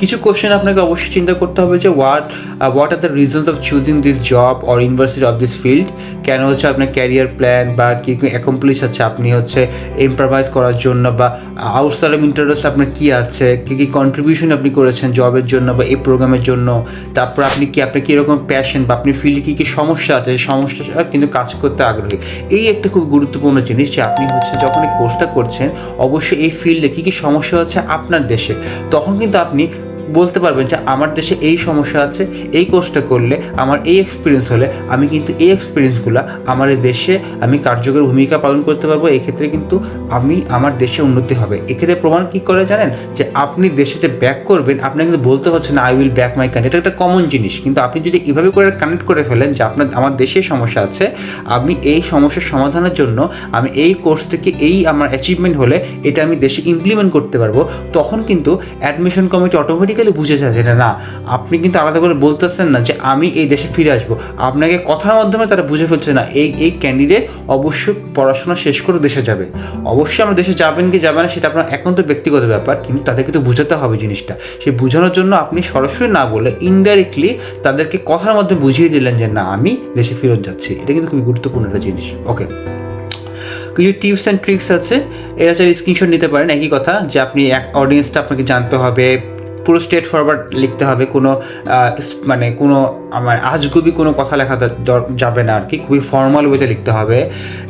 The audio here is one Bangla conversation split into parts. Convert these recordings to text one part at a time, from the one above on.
কিছু কোশ্চেন আপনাকে অবশ্যই চিন্তা করতে হবে যে what are the reasons of choosing this job or university of this field. কেন হচ্ছে আপনার ক্যারিয়ার প্ল্যান বা কী কী অ্যাকমপ্লিশ আছে আপনি হচ্ছে ইম্প্রোভাইজ করার জন্য, বা আউটসাইড অফ ইন্টারেস্ট আপনার কী আছে, কী কী কন্ট্রিবিউশন আপনি করেছেন জবের জন্য বা এই প্রোগ্রামের জন্য। তারপর আপনি আপনার কীরকম প্যাশন বা আপনি ফিল্ডে কী কী সমস্যা আছে, সেই সমস্যা কিন্তু কাজ করতে আগ্রহী। এই একটা খুব গুরুত্বপূর্ণ জিনিস যে আপনি হচ্ছে যখন এই কোর্সটা করছেন অবশ্যই এই ফিল্ডে কী কী সমস্যা হচ্ছে আপনার দেশে, তখন কিন্তু আপনি বলতে পারবেন যে আমার দেশে এই সমস্যা আছে, এই কোর্সটা করলে আমার এই এক্সপিরিয়েন্স হলে আমি কিন্তু এই এক্সপিরিয়েন্সগুলো আমার এই দেশে আমি কার্যকর ভূমিকা পালন করতে পারবো। এক্ষেত্রে কিন্তু আমার দেশে উন্নতি হবে। এক্ষেত্রে প্রমাণ কী করে জানেন, যে আপনি দেশে যে ব্যাক করবেন আপনার কিন্তু বলতে হচ্ছে না I will back my country, এটা একটা কমন জিনিস। কিন্তু আপনি যদি এভাবে করে কানেক্ট করে ফেলেন যে আমার দেশে সমস্যা আছে, আমি এই সমস্যার সমাধানের জন্য আমি এই কোর্স থেকে এই আমার অ্যাচিভমেন্ট হলে এটা আমি দেশে ইমপ্লিমেন্ট করতে পারবো, তখন কিন্তু অ্যাডমিশন কমিটি অটোমেটিক্যালি বুঝে যায় যেটা না, আপনি কিন্তু আলাদা করে বলতেছেন না যে আমি এই দেশে ফিরে আসবো, আপনাকে কথার মাধ্যমে তারা বুঝে ফেলছে না এই ক্যান্ডিডেট অবশ্যই পড়াশোনা শেষ করে দেশে যাবে। অবশ্যই আমরা দেশে যাবেন কি যাবে না সেটা আপনার একান্ত ব্যক্তিগত ব্যাপার, কিন্তু তাদেরকে তো বোঝাতে হবে জিনিসটা। সেই বোঝানোর জন্য আপনি সরাসরি না বলে ইনডাইরেক্টলি তাদেরকে কথার মাধ্যমে বুঝিয়ে দিলেন যে না আমি দেশে ফেরত যাচ্ছি। এটা কিন্তু খুবই গুরুত্বপূর্ণ একটা জিনিস। ওকে, কিছু টিপস অ্যান্ড ট্রিক্স আছে, এরা চাইলে স্ক্রিনশট নিতে পারেন। একই কথা যে আপনি অডিয়েন্সটা আপনাকে জানতে হবে, পুরো স্ট্রেট ফরওয়ার্ড লিখতে হবে, কোনো কোনো আমার আজগুবি কোনো কথা লেখা যাবে না আর কি, খুবই ফর্মাল ওয়েতে লিখতে হবে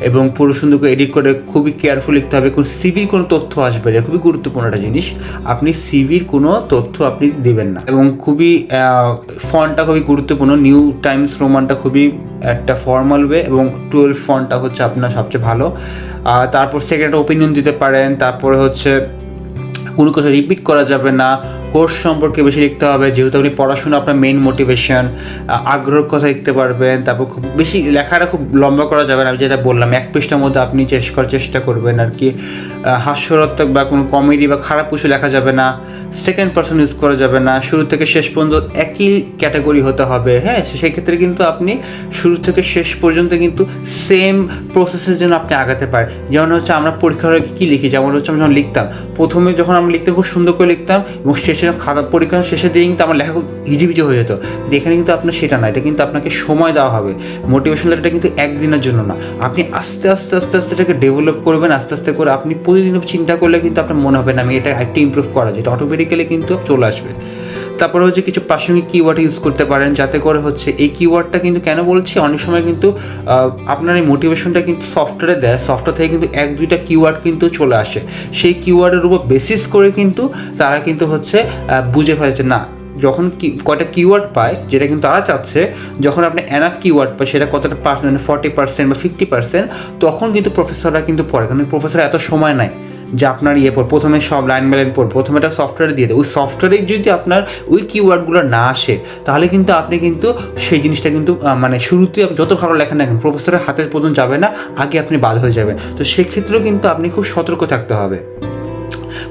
এবং পুরো সুন্দর করে এডিট করে খুবই কেয়ারফুল লিখতে হবে। কোনো সিভির কোনো তথ্য আসবে না, খুবই গুরুত্বপূর্ণ একটা জিনিস, আপনি সিভির কোনো তথ্য আপনি দেবেন না। এবং খুবই ফন্টটা খুবই গুরুত্বপূর্ণ, নিউ টাইমস রোমানটা খুবই একটা ফর্মাল ওয়ে এবং 12 ফন্টটা হচ্ছে আপনার সবচেয়ে ভালো। তারপর সেকেন্ড ওপিনিয়ন দিতে পারেন। তারপরে হচ্ছে কোনো কথা রিপিট করা যাবে না, কোর্স সম্পর্কে বেশি লিখতে হবে, যেহেতু আপনি পড়াশোনা আপনার মেইন মোটিভেশন, আগ্রহের কথা লিখতে পারবেন। তারপর খুব বেশি লেখাটা খুব লম্বা করা যাবে না, আমি যেটা বললাম 1 পৃষ্ঠার মধ্যে আপনি চেষ্টা করবেন আর কি। হাস্যরত্মক বা কোনো কমেডি বা খারাপ কিছু লেখা যাবে না, সেকেন্ড পারসন ইউজ করা যাবে না, শুরু থেকে শেষ পর্যন্ত একই ক্যাটাগরি হতে হবে। হ্যাঁ, সেই ক্ষেত্রে কিন্তু আপনি শুরু থেকে শেষ পর্যন্ত কিন্তু সেম প্রসেসের জন্য আপনি আগাতে পারেন। যেমন হচ্ছে আমরা পরীক্ষার আগে কী লিখি, যেমন হচ্ছে আমরা যখন লিখতাম প্রথমে যখন আমরা লিখতে খুব সুন্দর করে লিখতাম এবং শেষে খাতা পরীক্ষার শেষের দিকে কিন্তু আমার লেখা খুব হিজিবিজি হয়ে যেত। কিন্তু এখানে কিন্তু আপনার সেটা না, এটা কিন্তু আপনাকে সময় দেওয়া হবে। মোটিভেশন লেটারটা কিন্তু একদিনের জন্য না, আপনি আস্তে আস্তে এটাকে ডেভেলপ করবেন। আস্তে আস্তে করে আপনি প্রতিদিন চিন্তা করলে কিন্তু আপনার মনে হবে না আমি এটা একটু ইমপ্রুভ করা যায়, এটা অটোমেটিক্যালি কিন্তু চলে আসবে। তারপরে হচ্ছে কিছু প্রাসঙ্গিক কিওয়ার্ড ইউজ করতে পারেন, যাতে করে হচ্ছে এই কিওয়ার্ডটা কিন্তু কেন বলছি, অনেক সময় কিন্তু আপনার এই মোটিভেশনটা কিন্তু সফটওয়্যারে দেয়, সফটওয়্যার থেকে কিন্তু 1-2টা কিওয়ার্ড কিন্তু চলে আসে, সেই কিওয়ার্ডের উপর বেসিস করে কিন্তু তারা কিন্তু হচ্ছে বুঝে ফেলছে না যখন কয়টা কিওয়ার্ড পায়, যেটা কিন্তু তারা চাচ্ছে যখন আপনি এনাফ কিওয়ার্ড পায় সেটা কতটা 40% বা 50%, তখন কিন্তু প্রফেসররা কিন্তু পড়ে। কারণ প্রফেসর এত সময় নেয় যে আপনার প্রথমে সব লাইন বাই লাইন প্রথমে একটা সফটওয়্যারে দিয়ে দেয়, ওই সফটওয়্যারে যদি আপনার ওই কিওয়ার্ডগুলো না আসে তাহলে কিন্তু আপনি কিন্তু সেই জিনিসটা কিন্তু শুরুতে যত ভালো লেখেন না কেন প্রফেসরের হাতে পর্যন্ত যাবে না, আগে আপনি বাদ হয়ে যাবেন। তো সেক্ষেত্রেও কিন্তু আপনি খুব সতর্ক থাকতে হবে।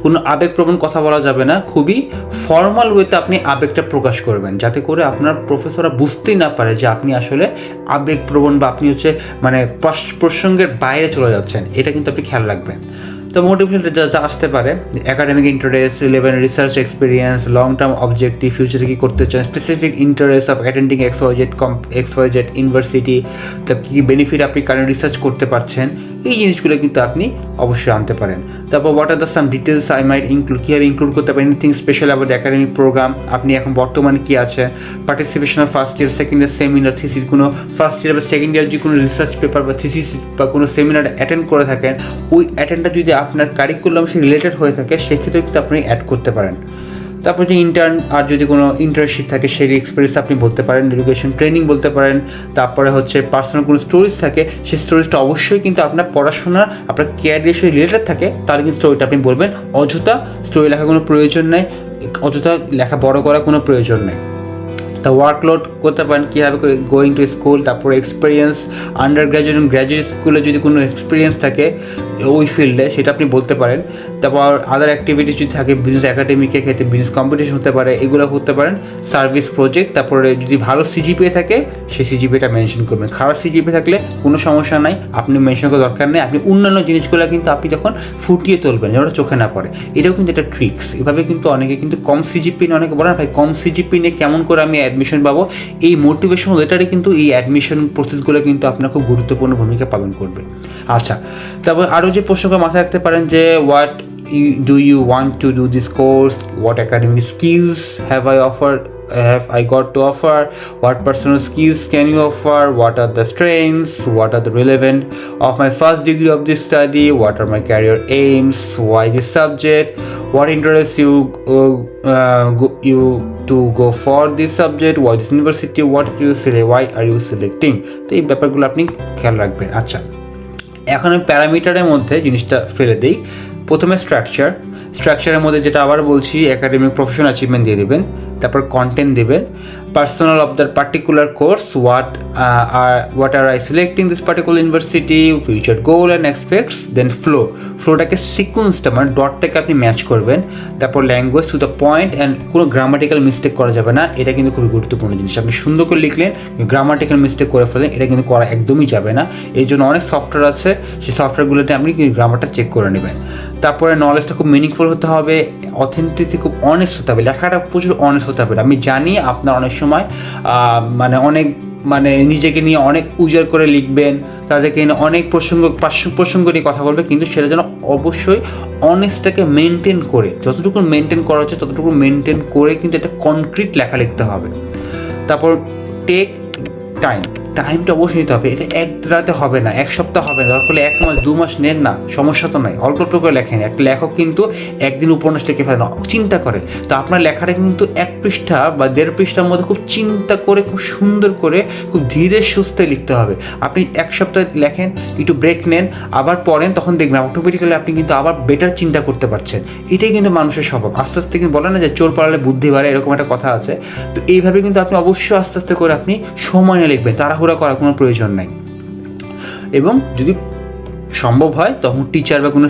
কোনো আবেগপ্রবণ কথা বলা যাবে না, খুবই ফর্মাল ওয়েতে আপনি আবেগটা প্রকাশ করবেন, যাতে করে আপনার প্রফেসররা বুঝতেই না পারে যে আপনি আসলে আবেগপ্রবণ বা আপনি হচ্ছে প্রসঙ্গের বাইরে চলে যাচ্ছেন। এটা কিন্তু আপনি খেয়াল রাখবেন। তো মোটিভেশন যা আসতে পারে, academic interest, relevant research experience, long term objective, ফিউচারে কী করতে চান, specific interest of attending XYZ university, তা কী বেনিফিট আপনি কারেন্ট রিসার্চ করতে পারছেন, এই জিনিসগুলো কিন্তু আপনি অবশ্যই আনতে পারেন। তারপর what are the some details I might include, কীভাবে ইনক্লুড করতে পারেন, anything special about academic program, আপনি এখন বর্তমানে কী আছে, participation of first year second year seminar thesis, কোনো ফার্স্ট ইয়ার বা সেকেন্ড ইয়ার যদি কোনো রিসার্চ পেপার বা থিসিস বা কোনো সেমিনার অ্যাটেন্ড করে থাকেন, ওই অ্যাটেন্ডটা যদি আপনার কারিকুলাম সে রিলেটেড হয়ে থাকে সেক্ষেত্রে কিন্তু আপনি অ্যাড করতে পারেন। তারপর যে ইন্টার্ন আর যদি কোনো ইন্টার্নশিপ থাকে সেই এক্সপিরিয়েন্স আপনি বলতে পারেন, এডুকেশন ট্রেনিং বলতে পারেন। তারপরে হচ্ছে পার্সোনাল কোনো স্টোরিজ থাকে, সেই স্টোরিজটা অবশ্যই কিন্তু আপনার পড়াশোনা আপনার ক্যারিয়ারের সাথে রিলেটেড থাকে, তাহলে কিন্তু স্টোরিটা আপনি বলবেন। অযথা স্টোরি লেখার কোনো প্রয়োজন নেই, অযথা লেখা বড় করার কোনো প্রয়োজন নেই। তা ওয়ার্কলোড করতে পারেন কীভাবে গোয়িং টু স্কুল, তারপরে এক্সপিরিয়েন্স আন্ডার গ্র্যাজুয়েট এবং গ্র্যাজুয়েট স্কুলে যদি কোনো এক্সপিরিয়েন্স থাকে ওই ফিল্ডে সেটা আপনি বলতে পারেন। তারপর আদার অ্যাক্টিভিটিস যদি থাকে বিজনেস একাডেমিকের ক্ষেত্রে বিজনেস কম্পিটিশন হতে পারে, এগুলো করতে পারেন। সার্ভিস প্রজেক্ট, তারপরে যদি ভালো সিজিপিএ থাকে সেই সিজিপিএটা মেনশন করবেন। খারাপ সিজিপিএ থাকলে কোনো সমস্যা নাই, আপনি মেনশন করার দরকার নেই। আপনি অন্যান্য জিনিসগুলো কিন্তু আপনি তখন ফুটিয়ে তুলবেন যেন চোখে না পড়ে। এটাও কিন্তু একটা ট্রিক্স। এভাবে কিন্তু অনেকে কিন্তু কম সিজিপি নিয়ে অনেকে বলেন ভাই কম সিজিপি নিয়ে কেমন করে আমি অ্যাডমিশন পাবো, এই মোটিভেশনাল লেটারে কিন্তু এই অ্যাডমিশন প্রসেসগুলো কিন্তু আপনার খুব গুরুত্বপূর্ণ ভূমিকা পালন করবে। আচ্ছা, তারপর আরও যে প্রশ্নটা মাথায় রাখতে পারেন যে what do you want to do this course, what academic skills have I got to offer, what personal skills can you offer, what are the strengths, what are the relevant of my first degree of this study, what are my career aims, why this subject, what interests you to go for this subject, why this university, what do you select, why are you selecting। তো এই ব্যাপারগুলো আপনি খেয়াল রাখবেন। আচ্ছা, এখন আমি প্যারামিটারের মধ্যে জিনিসটা ফেলে দিই। প্রথমে স্ট্রাকচারের মধ্যে যেটা আবার বলছি একাডেমিক প্রফেশনাল অ্যাচিভমেন্ট দিয়ে দেবেন, তারপর কন্টেন্ট দেবেন, personal of the particular course, what are I selecting this particular university, future goal and aspects, then ফ্লোটাকে সিকোয়েন্সটা মানে ডটটাকে আপনি ম্যাচ করবেন। তারপর language to the point and কোনো গ্রামাটিক্যাল মিস্টেক করা যাবে না, এটা কিন্তু খুবই গুরুত্বপূর্ণ জিনিস। আপনি সুন্দর করে লিখলেন গ্রামাটিক্যাল মিস্টেক করে ফেলেন, এটা কিন্তু করা একদমই যাবে না। এই জন্য অনেক সফটওয়্যার আছে, সেই সফটওয়্যারগুলোতে আপনি গ্রামারটা চেক করে নেবেন। তারপরে নলেজটা খুব মিনিংফুল হতে হবে, অথেন্টিসিটি খুব অনেস্ট হতে হবে, লেখাটা প্রচুর অনেস্ট হতে হবে। আমি জানি আপনার অনেক সময় মানে নিজেকে নিয়ে অনেক উজাড় করে লিখবেন, তাদেরকে নিয়ে অনেক প্রসঙ্গ নিয়ে কথা বলবে, কিন্তু সেটা যেন অবশ্যই অনেস্টটাকে মেনটেন করে, যতটুকু মেনটেন করা হচ্ছে ততটুকু মেনটেন করে কিন্তু একটা কনক্রিট লেখা লিখতে হবে। তারপর টেক টাইমটা অবশ্যই নিতে হবে। এটা এক রাতে হবে না, এক সপ্তাহ হবে না, দরকার হলে 1 মাস 2 মাস নেন না, সমস্যা তো নাই, অল্প অল্প করে লেখেন। একটা লেখক কিন্তু একদিন উপন্যাস লিখে ফেলে না, চিন্তা করে। তো আপনার লেখাটা কিন্তু 1 পৃষ্ঠা বা 1.5 পৃষ্ঠার মধ্যে খুব চিন্তা করে, খুব সুন্দর করে, খুব ধীরে সুস্থে লিখতে হবে। আপনি 1 সপ্তাহ লেখেন, একটু ব্রেক নেন, আবার পড়েন, তখন দেখবেন অটোমেটিক্যালি আপনি কিন্তু আবার বেটার চিন্তা করতে পারছেন। এটাই কিন্তু মানুষের স্বভাব। আস্তে আস্তে কিন্তু বলে না যে চোর পালালে বুদ্ধি বাড়ে, এরকম একটা কথা আছে। তো এইভাবে কিন্তু আপনি অবশ্যই আস্তে আস্তে করে আপনি সময় নিয়ে লিখবেন, তাড়াহুড়া করার কোনো প্রয়োজন নাই। এবং যদি সম্ভব হয় তখন টিচার বা কোনো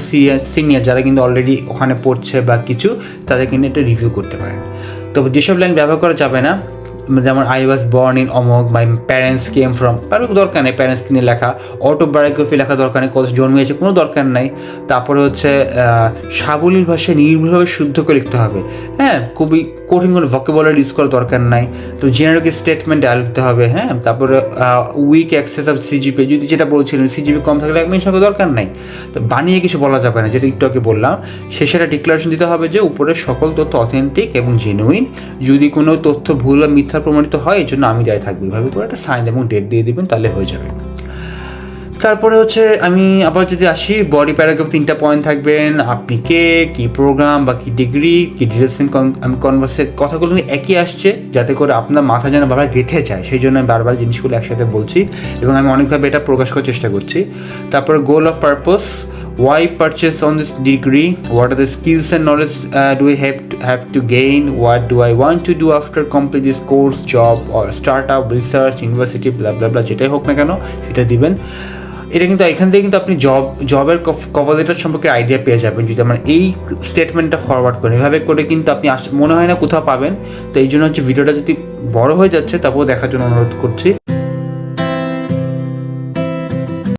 সিনিয়র যারা কিন্তু অলরেডি ওখানে পড়ছে বা কিছু, তাদের কিন্তু একটা রিভিউ করতে পারেন। তবে যেসব লাইন ব্যবহার করা যাবে না, যেমন আই ওয়াজ বর্ন ইন অমক, মাই প্যারেন্টস কেম ফ্রম, দরকার নেই প্যারেন্টসকে নিয়ে লেখা। অটোবায়োগ্রাফি লেখা দরকার নেই, কোথায় জন্মিয়েছে কোনো দরকার নাই। তারপরে হচ্ছে সাবলীল ভাষায় নির্ভুলভাবে শুদ্ধ করে লিখতে হবে। হ্যাঁ, খুবই কঠিন কোনো ভোকাবুলারি ইউজ করার দরকার নাই। তো জেনারিক স্টেটমেন্ট লিখতে হবে। হ্যাঁ, তারপরে উইক অ্যাক্সেস অফ সিজিপি, যদি যেটা বলছিলেন সিজিপি কম থাকলে মেনশন করার দরকার নাই। তো বানিয়ে কিছু বলা যাবে না, যেটা একটু আগে বললাম। শেষে একটা ডিক্লারেশন দিতে হবে যে উপরের সকল তথ্য অথেন্টিক এবং জেনুইন, যদি কোনো তথ্য ভুল বা মিথ্যা প্রমাণিত হয় এর জন্য আমি দায়ী থাকবো। এভাবে করে একটা সাইন এবং ডেট দিয়ে দিবেন, তাহলে হয়ে যাবে। তারপরে হচ্ছে আমি আবার যদি আসি, বডি প্যারাগ্রাফ 3টা পয়েন্ট থাকবেন। আপনি কে, কী প্রোগ্রাম বা কী ডিগ্রি, কী ডিটেলস, আমি কনভার্সের কথাগুলো একই আসছে, যাতে করে আপনার মাথা যেন বারবার গেঁথে যায়, সেই জন্য আমি বারবার জিনিসগুলো একসাথে বলছি এবং আমি অনেকভাবে এটা প্রকাশ করার চেষ্টা করছি। তারপরে goal of purpose, why purchase on this degree, what are the skills and knowledge do I have to gain, what do I want to do after complete this course, job or startup, research, university, blah blah blah, যেটাই হোক না কেন সেটা দিবেন। এটা কিন্তু এখান থেকে কিন্তু আপনি জবের কভার লেটার সম্পর্কে আইডিয়া পেয়ে যাবেন যদি আমার এই স্টেটমেন্টটা ফরওয়ার্ড করেন। এভাবে করে কিন্তু আপনি মনে হয় না কোথাও পাবেন। তো এই জন্য হচ্ছে ভিডিওটা যদি বড় হয়ে যাচ্ছে তারপর দেখার জন্য অনুরোধ করছি।